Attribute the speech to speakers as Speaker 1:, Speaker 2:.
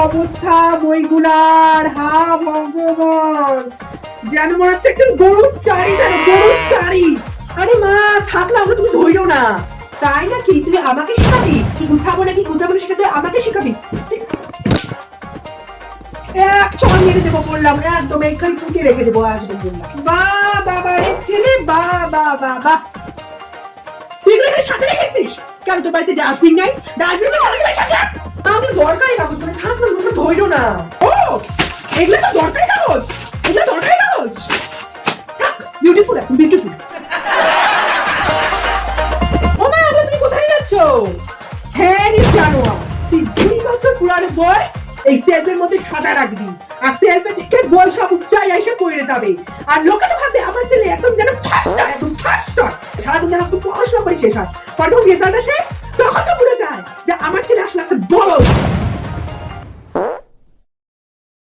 Speaker 1: অবস্থা বইগুলার, হা ভগবান, যেন মনে হচ্ছে একটু গরুর চারি, যেন গরুর চারি। আরে মা থাক না, আমরা তুমি ধইরো না। তাই নাকি? তুই আমাকে শিখাবি কি গুছাবো নাকি গুছাবো না সেটা তুই আমাকে শিখাবি? এক চড় মেরে দেবো বললাম, একদম এইখানে পুঁতে রেখে দেবো একদম বললাম। বা বাবা রে ছেলে, বা বা বা বা, এগুলো এখানে সাথে রেখেছিস কেন? তোর বাড়িতে ডাস্টবিন নাই? ডাস্টবিন তো ভালো করে সাথে আমাকে দরকারি কাগজ, মানে থাক না, তোমরা ধইরো না। ও এগুলো তো দরকারি কাগজ, এগুলো দরকারি কাগজ। থাক, বিউটিফুল, এখন বিউটিফুল। ও মা, আবার তুমি কোথায় যাচ্ছ? হ্যাঁ রে জানোয়ার, তুই 2 বছর পুরানো বই এই সেলফের মধ্যে সাজা রাখবি, আর সেলফে থেকে বই সব উচ্চাই এসে পড়ে যাবে। আর লোকে তো ভাববে আমার ছেলে একদম যেন ফাস্ট, একদম ফাস্ট, সারাদিন যেন একটু পড়াশোনা করে শেষ হয়। পরে যখন রেজাল্ট আসে তখন তো বুঝে যায় যে আমার ছেলে আসলে